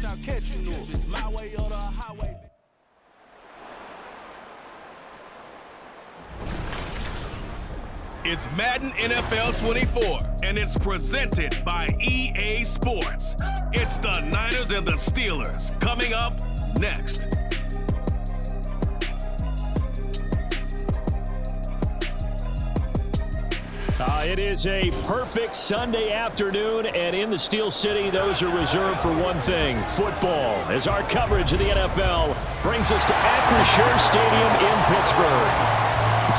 Now catch you know if it's my way or the highway. It's Madden NFL 24, and it's presented by EA Sports. It's the Niners and the Steelers coming up next. It is a perfect Sunday afternoon, and in the Steel City, those are reserved for one thing, football, as our coverage of the NFL brings us to Acrisure Stadium in Pittsburgh.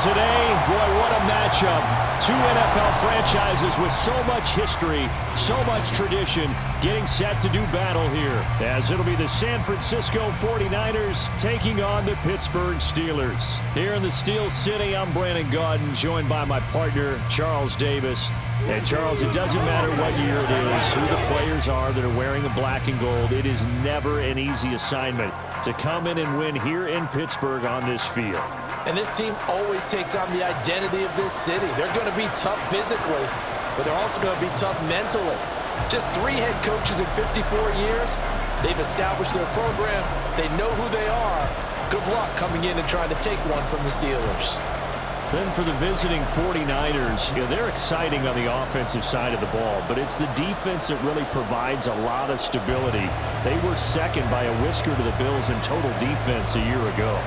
Today, boy, what a matchup. Two NFL franchises with so much history, so much tradition, getting set to do battle here, as it'll be the San Francisco 49ers taking on the Pittsburgh Steelers. Here in the Steel City, I'm Brandon Gaudin, joined by my partner, Charles Davis. And Charles, it doesn't matter what year it is, who the players are that are wearing the black and gold. It is never an easy assignment to come in and win here in Pittsburgh on this field. And this team always takes on the identity of this city. They're going to be tough physically, but they're also going to be tough mentally. Just 3 head coaches in 54 years. They've established their program. They know who they are. Good luck coming in and trying to take one from the Steelers. Then for the visiting 49ers, they're exciting on the offensive side of the ball, but it's the defense that really provides a lot of stability. They were second by a whisker to the Bills in total defense a year ago.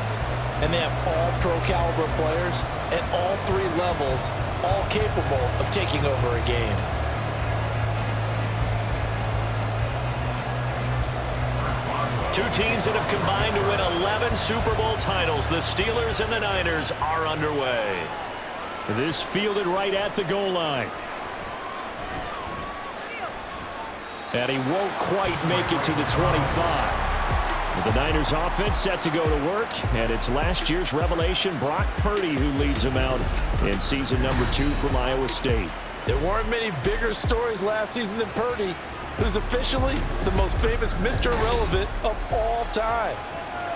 And they have all pro-caliber players at all 3 levels, all capable of taking over a game. Two teams that have combined to win 11 Super Bowl titles. The Steelers and the Niners are underway. This fielded right at the goal line. And he won't quite make it to the 25. The Niners offense set to go to work, and it's last year's revelation, Brock Purdy, who leads them out in season number 2 from Iowa State. There weren't many bigger stories last season than Purdy, who's officially the most famous Mr. Irrelevant of all time.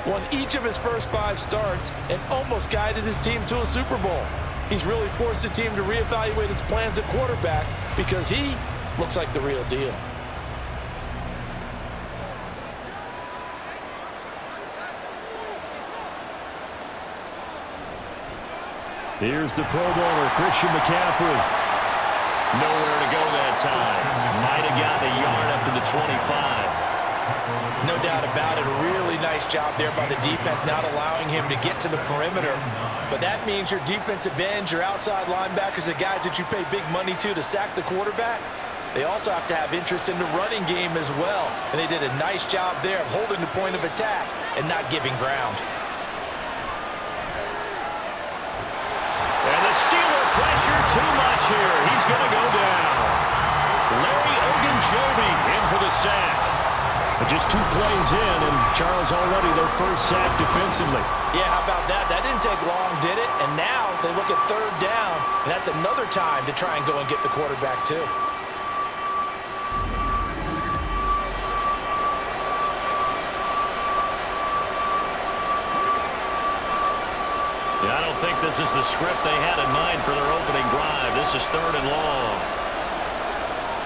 Won each of his first 5 starts and almost guided his team to a Super Bowl. He's really forced the team to reevaluate its plans at quarterback because he looks like the real deal. Here's the Pro Bowler, Christian McCaffrey. Nowhere to go that time. Might have gotten a yard up to the 25. No doubt about it. A really nice job there by the defense, not allowing him to get to the perimeter. But that means your defensive ends, your outside linebackers, the guys that you pay big money to sack the quarterback, they also have to have interest in the running game as well. And they did a nice job there of holding the point of attack and not giving ground. And the Steeler pressure too much here. He's going to go down. Larry Ogunjobi in for the sack. But just 2 plays in, and Charles already their first sack defensively. Yeah, how about that? That didn't take long, did it? And now they look at 3rd down, and that's another time to try and go and get the quarterback too. I don't think this is the script they had in mind for their opening drive. This is 3rd and long.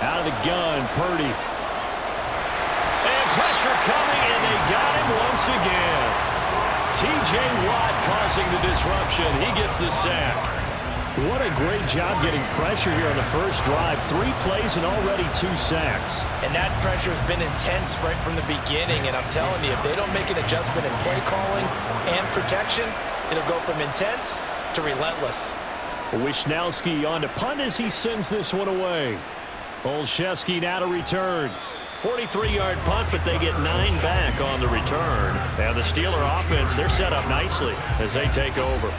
Out of the gun, Purdy. And pressure coming, and they got him once again. T.J. Watt causing the disruption. He gets the sack. What a great job getting pressure here on the first drive. 3 plays and already 2 sacks. And that pressure has been intense right from the beginning. And I'm telling you, if they don't make an adjustment in play calling and protection, it'll go from intense to relentless. Wishnowski on to punt as he sends this one away. Olszewski now to return. 43-yard punt, but they get 9 back on the return. And the Steeler offense, they're set up nicely as they take over.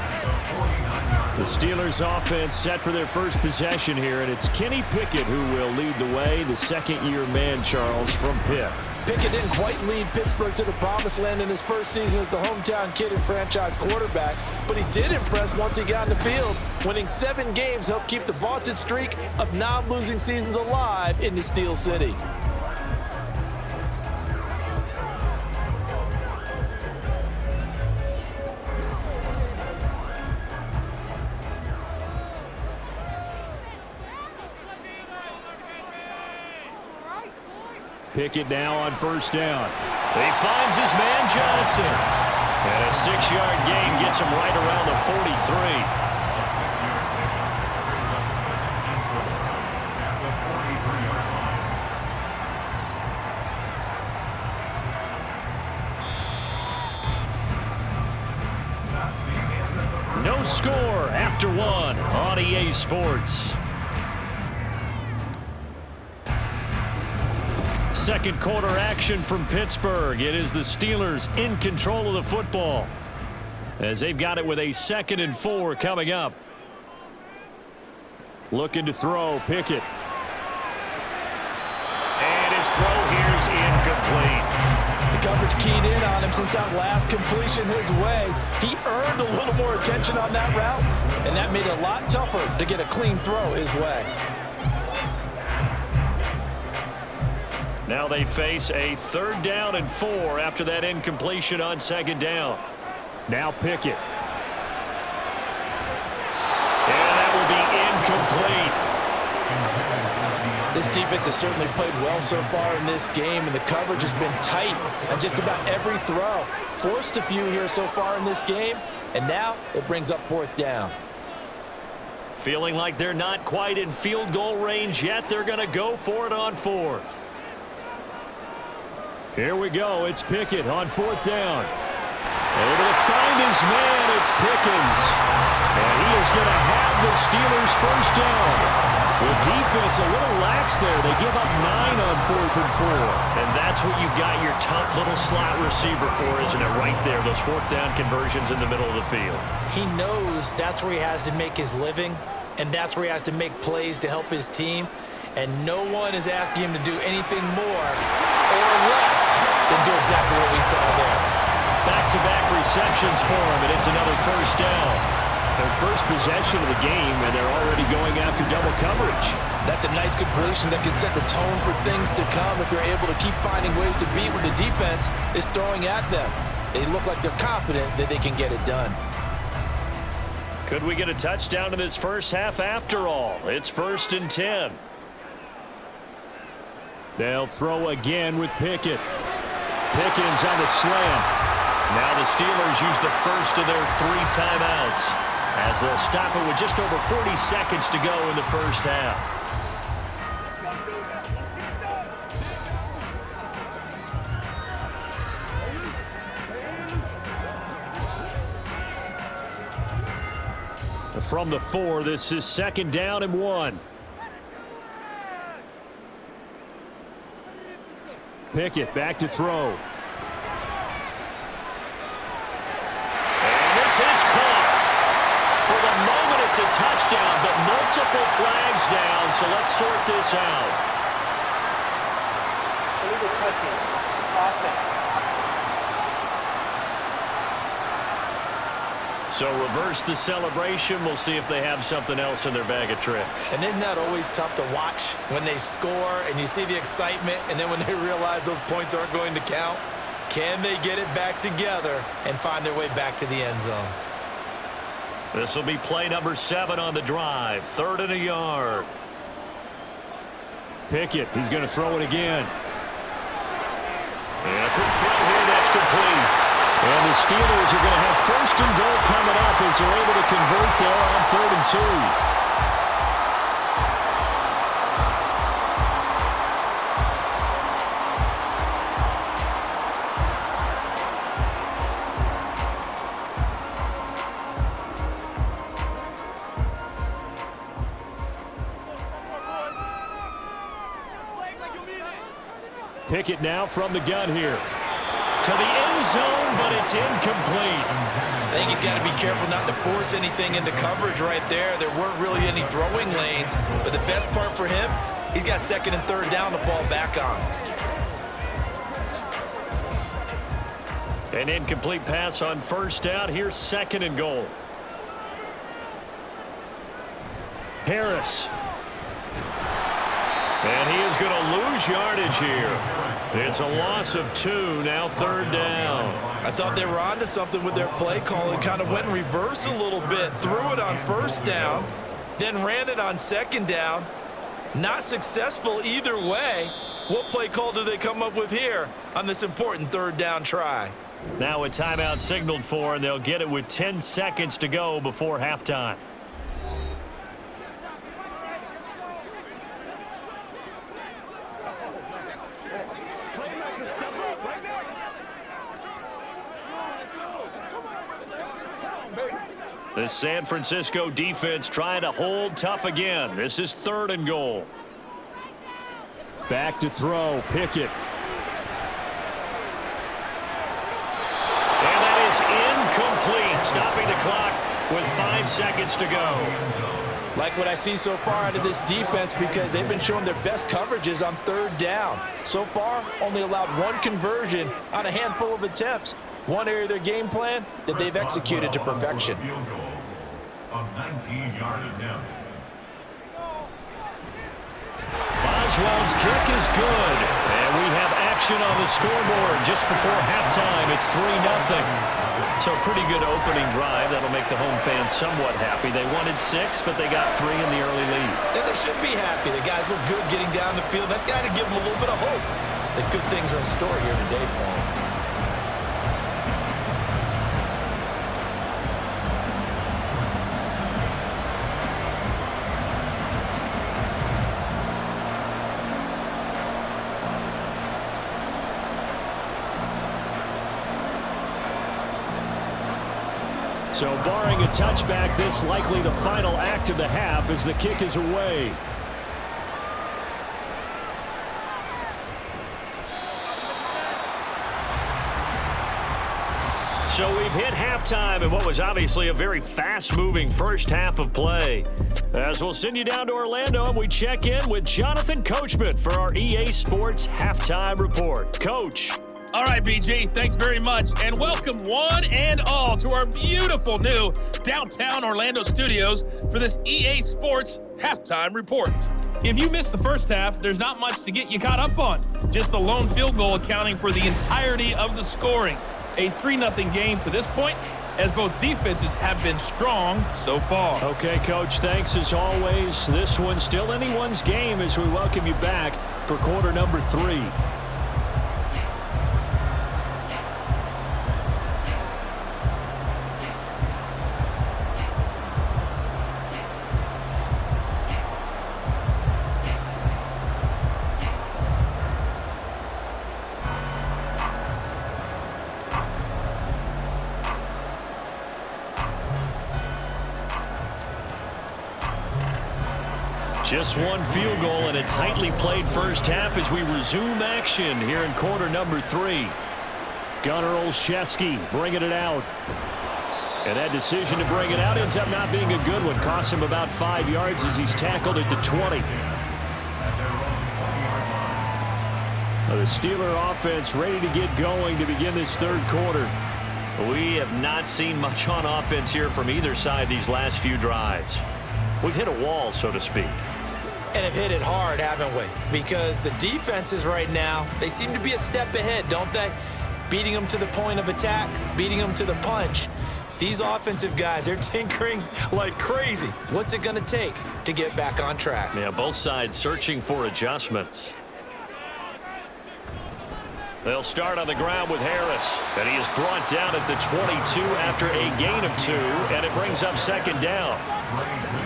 The Steelers offense set for their first possession here, and it's Kenny Pickett who will lead the way, the second-year man, Charles, from Pitt. Pickett didn't quite lead Pittsburgh to the promised land in his first season as the hometown kid and franchise quarterback, but he did impress once he got in the field. Winning 7 games helped keep the vaunted streak of non-losing seasons alive in the Steel City. Pickett now on first down. He finds his man Johnson. And a 6-yard gain gets him right around the 43. No score after one on EA Sports. Second quarter action from Pittsburgh. It is the Steelers in control of the football as they've got it with a 2nd and 4 coming up. Looking to throw, Pickett. And his throw here's incomplete. The coverage keyed in on him since that last completion his way. He earned a little more attention on that route, and that made it a lot tougher to get a clean throw his way. Now they face a 3rd down and 4 after that incompletion on 2nd down. Now Pickett. And that will be incomplete. This defense has certainly played well so far in this game, and the coverage has been tight on just about every throw. Forced a few here so far in this game, and now it brings up 4th down. Feeling like they're not quite in field goal range yet. They're going to go for it on 4th. Here we go. It's Pickett on 4th down. Able to find his man. It's Pickens. And he is going to have the Steelers' first down. The defense a little lax there. They give up 9 on 4th and 4. And that's what you've got your tough little slot receiver for, isn't it? Right there, those 4th down conversions in the middle of the field. He knows that's where he has to make his living, and that's where he has to make plays to help his team. And no one is asking him to do anything more or less than do exactly what we saw there. Back-to-back receptions for him, and it's another first down. Their first possession of the game, and they're already going after double coverage. That's a nice completion that can set the tone for things to come if they're able to keep finding ways to beat what the defense is throwing at them. They look like they're confident that they can get it done. Could we get a touchdown in this first half after all? It's 1st and 10. They'll throw again with Pickett. Pickens on the slant. Now the Steelers use the first of their 3 timeouts as they'll stop it with just over 40 seconds to go in the first half. From the 4, this is 2nd down and 1. Pickett back to throw. And this is caught. For the moment, it's a touchdown, but multiple flags down, so let's sort this out. Illegal touching. Offense. So reverse the celebration. We'll see if they have something else in their bag of tricks. And isn't that always tough to watch when they score and you see the excitement, and then when they realize those points aren't going to count? Can they get it back together and find their way back to the end zone? This will be play number 7 on the drive. 3rd and a yard. Pickett, he's going to throw it again. And a quick throw here, that's complete. And the Steelers are going to have 1st and goal coming up as they're able to convert there on 3rd and 2. Pickett now from the gun here. To the end zone, but it's incomplete. I think he's got to be careful not to force anything into coverage right there. There weren't really any throwing lanes, but the best part for him, he's got 2nd and 3rd down to fall back on. An incomplete pass on 1st down. Here's 2nd and goal. Harris. And he is going to lose yardage here. It's a loss of 2, now 3rd down. I thought they were onto something with their play call and kind of went in reverse a little bit. Threw it on 1st down, then ran it on 2nd down. Not successful either way, What play call do they come up with here on this important third down try? Now a timeout signaled for, and they'll get it with 10 seconds to go before halftime. The San Francisco defense trying to hold tough again. This is 3rd and goal. Back to throw, Pickett. And that is incomplete, stopping the clock with 5 seconds to go. Like what I see so far out of this defense, because they've been showing their best coverages on 3rd down. So far, only allowed 1 conversion on a handful of attempts. One area of their game plan that they've executed to perfection. A 19-yard attempt. Boswell's kick is good. And we have action on the scoreboard just before halftime. It's 3-0. So pretty good opening drive. That'll make the home fans somewhat happy. They wanted 6, but they got 3 in the early lead. And they should be happy. The guys look good getting down the field. That's got to give them a little bit of hope that good things are in store here today for them. So barring a touchback, this likely the final act of the half as the kick is away. So we've hit halftime in what was obviously a very fast-moving first half of play. As we'll send you down to Orlando, and we check in with Jonathan Coachman for our EA Sports Halftime Report. Coach. All right, BG, thanks very much, and welcome one and all to our beautiful new downtown Orlando studios for this EA Sports Halftime Report. If you missed the first half, there's not much to get you caught up on. Just the lone field goal accounting for the entirety of the scoring. A 3-0 game to this point, as both defenses have been strong so far. Okay, Coach, thanks as always. This one's still anyone's game as we welcome you back for quarter number 3. Just one field goal and a tightly played first half as we resume action here in quarter number 3. Gunnar Olszewski bringing it out. And that decision to bring it out ends up not being a good one. Cost him about 5 yards as he's tackled at the 20. The Steeler offense ready to get going to begin this third quarter. We have not seen much on offense here from either side these last few drives. We've hit a wall, so to speak. And have hit it hard, haven't we? Because the defenses right now, they seem to be a step ahead, don't they? Beating them to the point of attack, beating them to the punch. These offensive guys, they're tinkering like crazy. What's it going to take to get back on track? Yeah, both sides searching for adjustments. They'll start on the ground with Harris. And he is brought down at the 22 after a gain of 2, and it brings up second down.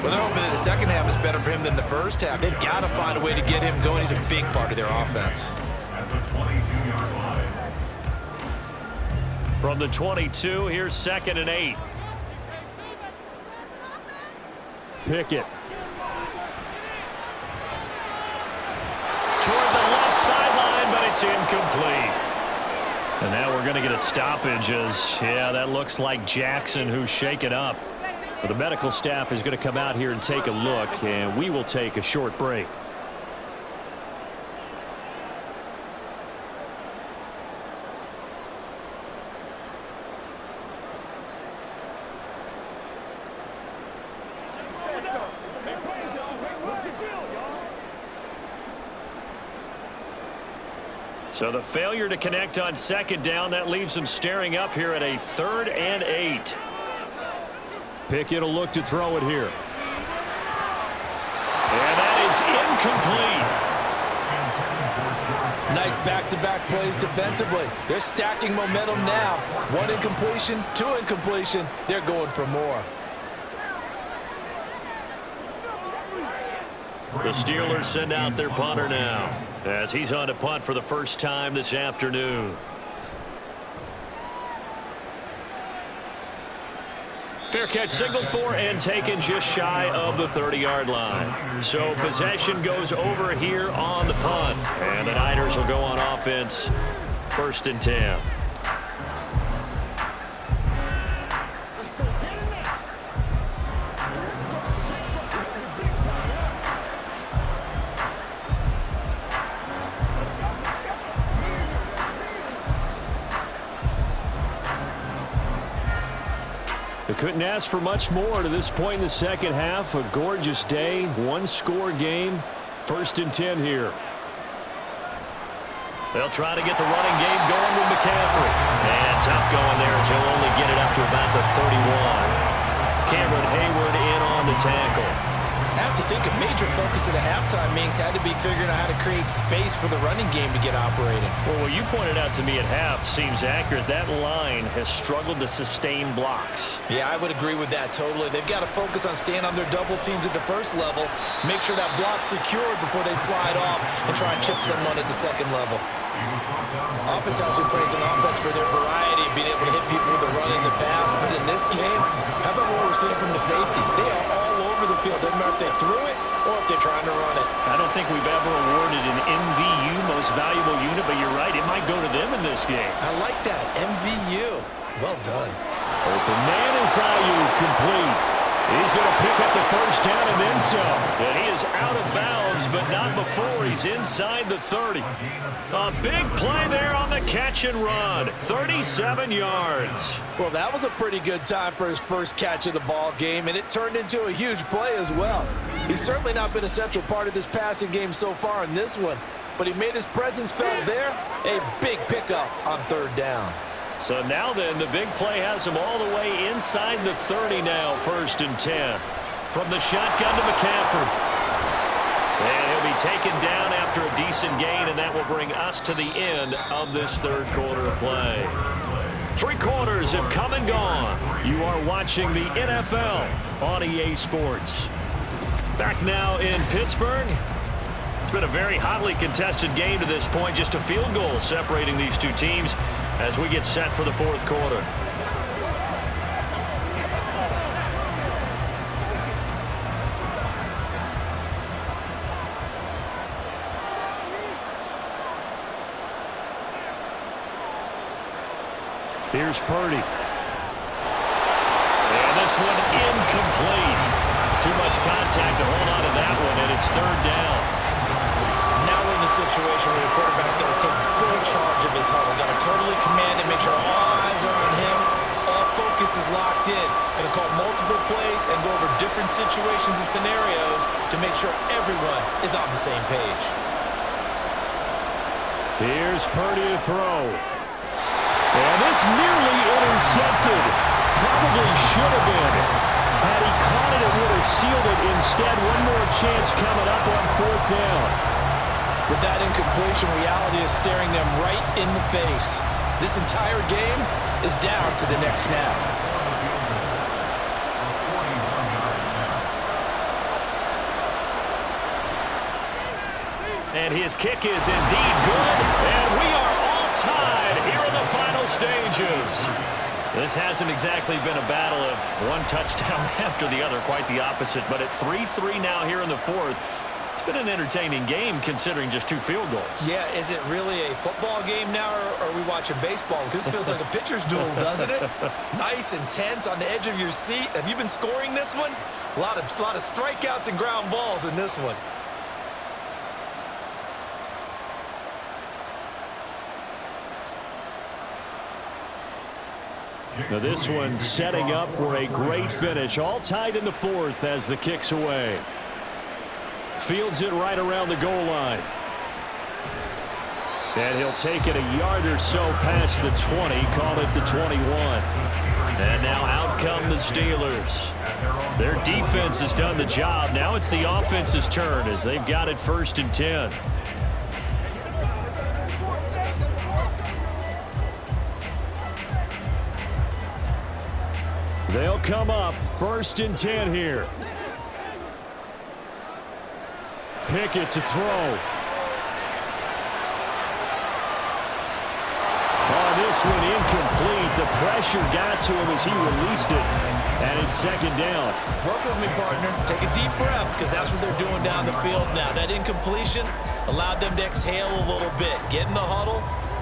Well, they're hoping that the second half is better for him than the first half. They've got to find a way to get him going. He's a big part of their offense. At the 22-yard line. From the 22, here's 2nd and 8. Pickett. Toward the left sideline, but it's incomplete. And now we're going to get a stoppage as, yeah, that looks like Jackson who's shaken up. But the medical staff is going to come out here and take a look, and we will take a short break. So the failure to connect on second down, that leaves them staring up here at a 3rd and 8. Pickett will look to throw it here. And that is incomplete. Nice back-to-back plays defensively. They're stacking momentum now. 1 incompletion, 2 incompletion. They're going for more. The Steelers send out their punter now as he's on to punt for the first time this afternoon. Fair catch signaled for and taken just shy of the 30-yard line. So possession goes over here on the punt. And the Niners will go on offense, 1st and 10. Couldn't ask for much more to this point in the second half. A gorgeous day, 1-score game. 1st and 10 here. They'll try to get the running game going with McCaffrey. And tough going there as he'll only get it up to about the 31. Cameron Hayward in on the tackle. I have to think a major focus at the halftime means had to be figuring out how to create space for the running game to get operating. Well, what you pointed out to me at half seems accurate. That line has struggled to sustain blocks. Yeah, I would agree with that totally. They've got to focus on staying on their double teams at the first level, make sure that block's secured before they slide off and try and chip someone at the second level. Oftentimes we praise an offense for their variety of being able to hit people with the run and the pass, but in this game, how about what we're seeing from the safeties? They are all over the field. Doesn't matter if they threw it or if they're trying to run it. I don't think we've ever awarded an MVU, most valuable unit, but you're right, it might go to them in this game. I like that, MVU. Well done. Open man is Ayuk, complete. He's going to pick up the first down and then some. And he is out of bounds, but not before he's inside the 30. A big play there on the catch and run. 37 yards. Well, that was a pretty good time for his first catch of the ball game, and it turned into a huge play as well. He's certainly not been a central part of this passing game so far in this one, but he made his presence felt there. A big pickup on 3rd down. So now then, the big play has him all the way inside the 30 now, 1st and 10. From the shotgun to McCaffrey. And he'll be taken down after a decent gain, and that will bring us to the end of this 3rd quarter of play. 3 quarters have come and gone. You are watching the NFL on EA Sports. Back now in Pittsburgh. It's been a very hotly contested game to this point. Just a field goal separating these two teams as we get set for the 4th quarter. Here's Purdy. And this one incomplete. Too much contact to hold on to that one, and it's 3rd down. Now we're in the situation where the quarterback's got to take full charge of his huddle. Got to totally command and make sure all eyes are on him. All focus is locked in. Going to call multiple plays and go over different situations and scenarios to make sure everyone is on the same page. Here's Purdy to throw. And this nearly intercepted. Probably should have been. Had he caught it, it would have sealed it. Instead, one more chance coming up on 4th down. With that incompletion, reality is staring them right in the face. This entire game is down to the next snap. And his kick is indeed good. And we are all tied here in the final stages. This hasn't exactly been a battle of one touchdown after the other, quite the opposite. But at 3-3 now here in the 4th, it's been an entertaining game considering just 2 field goals. Yeah, is it really a football game now, or are we watching baseball? This feels like a pitcher's duel, doesn't it? Nice and tense on the edge of your seat. Have you been scoring this one? A lot of strikeouts and ground balls in this one. Now this one setting up for a great finish. All tied in the 4th as the kick's away. Fields it right around the goal line. And he'll take it a yard or so past the 20, call it the 21. And now out come the Steelers. Their defense has done the job. Now it's the offense's turn as they've got it 1st and 10. They'll come up 1st and 10 here. Pickett to throw. Oh, this one incomplete. The pressure got to him as he released it. And it's 2nd down. Work with me, partner. Take a deep breath, because that's what they're doing down the field now. That incompletion allowed them to exhale a little bit. Get in the huddle,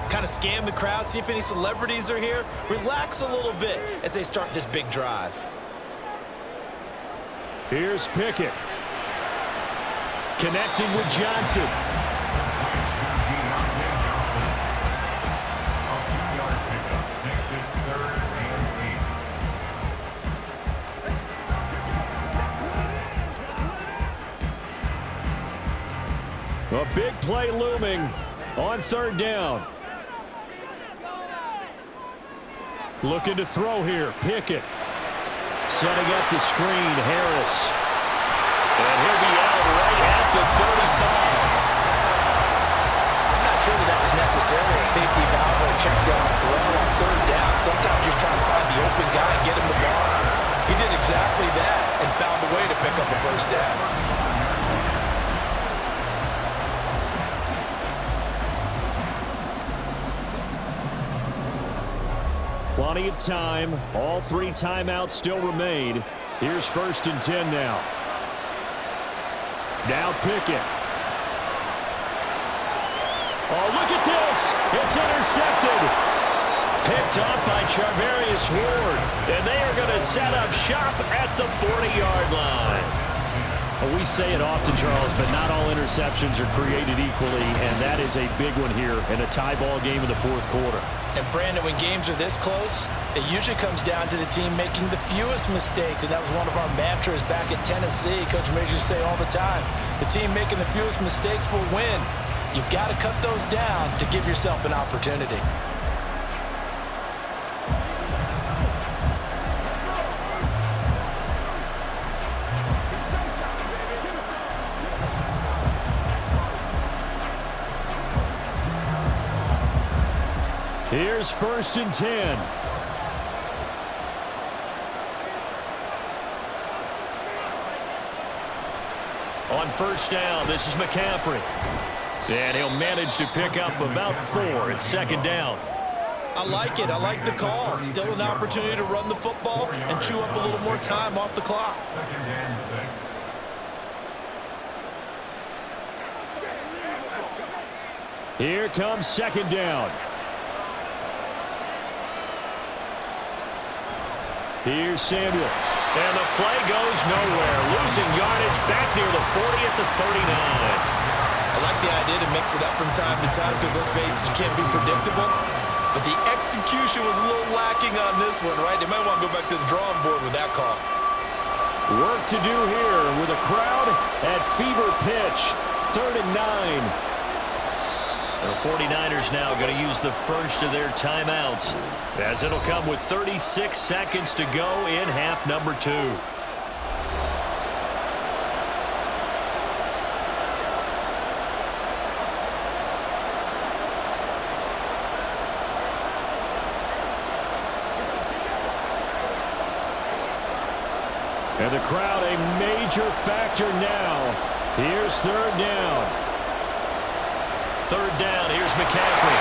kind of scan the crowd, see if any celebrities are here. Relax a little bit as they start this big drive. Here's Pickett. Connecting with Johnson. A big play looming on 3rd down. Looking to throw here. Pickett. Setting up the screen. Harris. And he'll be out right at the 35. I'm not sure that was necessarily a safety valve or a check down throw on 3rd down. Sometimes you're trying to find the open guy and get him the ball. He did exactly that and found a way to pick up a 1st down. Plenty of time. All 3 timeouts still remain. Here's 1st and 10 now. Now Pickett. Oh, look at this. It's intercepted. Picked up by Charvarius Ward. And they are going to set up shop at the 40-yard line. Well, we say it often, Charles, but not all interceptions are created equally, and that is a big one here in a tie ball game in the 4th quarter. And Brandon, when games are this close, it usually comes down to the team making the fewest mistakes, and that was one of our mantras back at Tennessee. Coach Major used to say all the time, the team making the fewest mistakes will win. You've got to cut those down to give yourself an opportunity. Here's 1st and 10. On 1st down, this is McCaffrey. And he'll manage to pick up about 4. It's 2nd down. I like it. I like the call. Still an opportunity to run the football and chew up a little more time off the clock. 2nd and 6. Here comes 2nd down. Here's Samuel. And the play goes nowhere. Losing yardage back near the 40 at the 39. I like the idea to mix it up from time to time because, let's face it, you can't be predictable. But the execution was a little lacking on this one, right? They might want to go back to the drawing board with that call. Work to do here with a crowd at fever pitch. 3rd and 9. The 49ers now going to use the first of their timeouts, as it'll come with 36 seconds to go in half number 2. And the crowd a major factor now. Here's 3rd down. 3rd down, here's McCaffrey.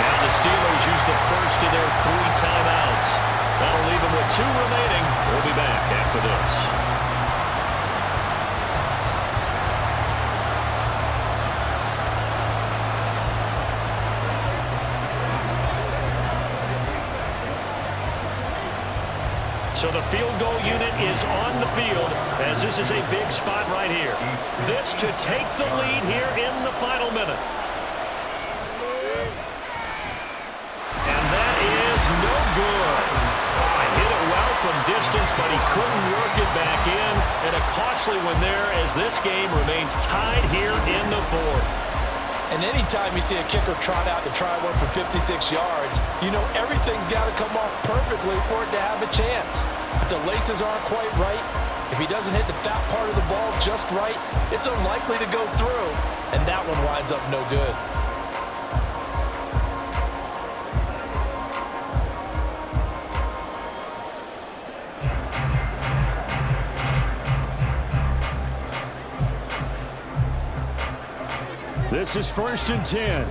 Now the Steelers use the first of their 3 timeouts. That'll leave them with 2 remaining. We'll be back after this. So the field goal unit is on the field, as this is a big spot right here. This to take the lead here in the final minute. And that is no good. I hit it well from distance, but he couldn't work it back in. And a costly one there as this game remains tied here in the 4th. And anytime you see a kicker trot out to try one for 56 yards, you know everything's got to come off perfectly for it to have a chance. If the laces aren't quite right, if he doesn't hit the fat part of the ball just right, it's unlikely to go through, and that one winds up no good. This is 1st and 10.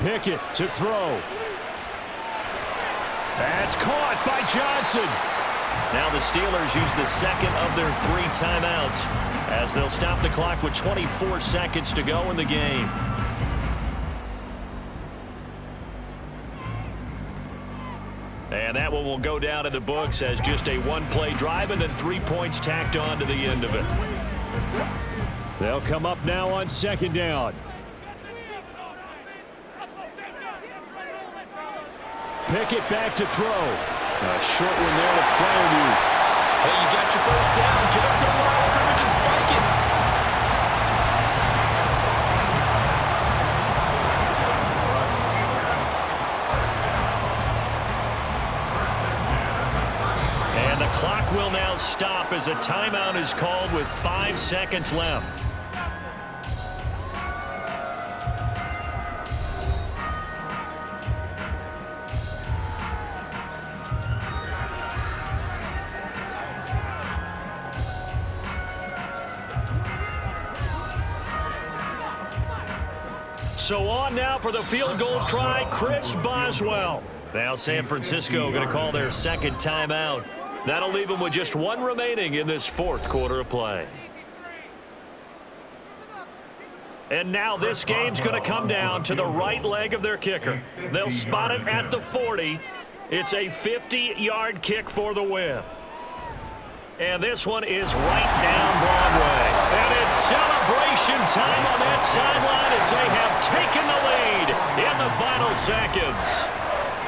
Pickett to throw. That's caught by Johnson. Now the Steelers use the second of their 3 timeouts as they'll stop the clock with 24 seconds to go in the game. And that one will go down in the books as just a 1-play drive and then 3 points tacked on to the end of it. They'll come up now on 2nd down. Pickett back to throw. A short one there to Freiermuth. Hey, you got your first down. Get up to the line of scrimmage and spike it. And the clock will now stop as a timeout is called with 5 seconds left. So on now for the field goal try, Chris Boswell. Now San Francisco going to call their 2nd timeout. That'll leave them with just 1 remaining in this 4th quarter of play. And now this game's going to come down to the right leg of their kicker. They'll spot it at the 40. It's a 50-yard kick for the win. And this one is right down Broadway. And it's celebration time on that sideline as they have taken the lead in the final seconds.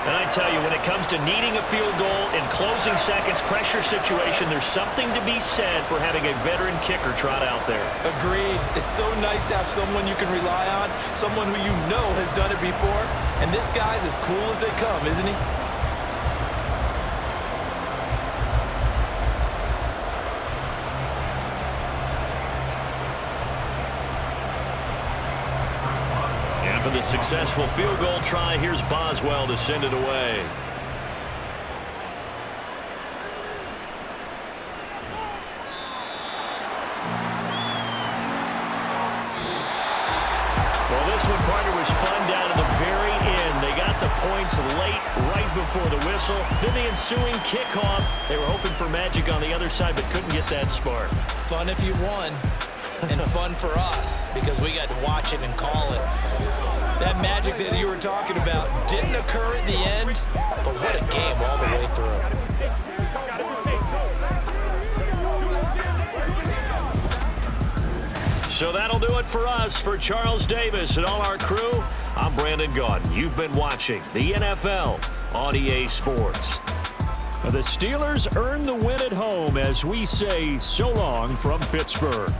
And I tell you, when it comes to needing a field goal in closing seconds, pressure situation, there's something to be said for having a veteran kicker trot out there. Agreed. It's so nice to have someone you can rely on, someone who you know has done it before. And this guy's as cool as they come, isn't he? For the successful field goal try, here's Boswell to send it away. Well, this one, partner, was fun down to the very end. They got the points late, right before the whistle. Then the ensuing kickoff. They were hoping for magic on the other side, but couldn't get that spark. Fun if you won, and fun for us because we got to watch it and call it. That magic that you were talking about didn't occur at the end, but what a game all the way through. So that'll do it for us. For Charles Davis and all our crew, I'm Brandon Gaudin. You've been watching the NFL on EA Sports. The Steelers earn the win at home as we say so long from Pittsburgh.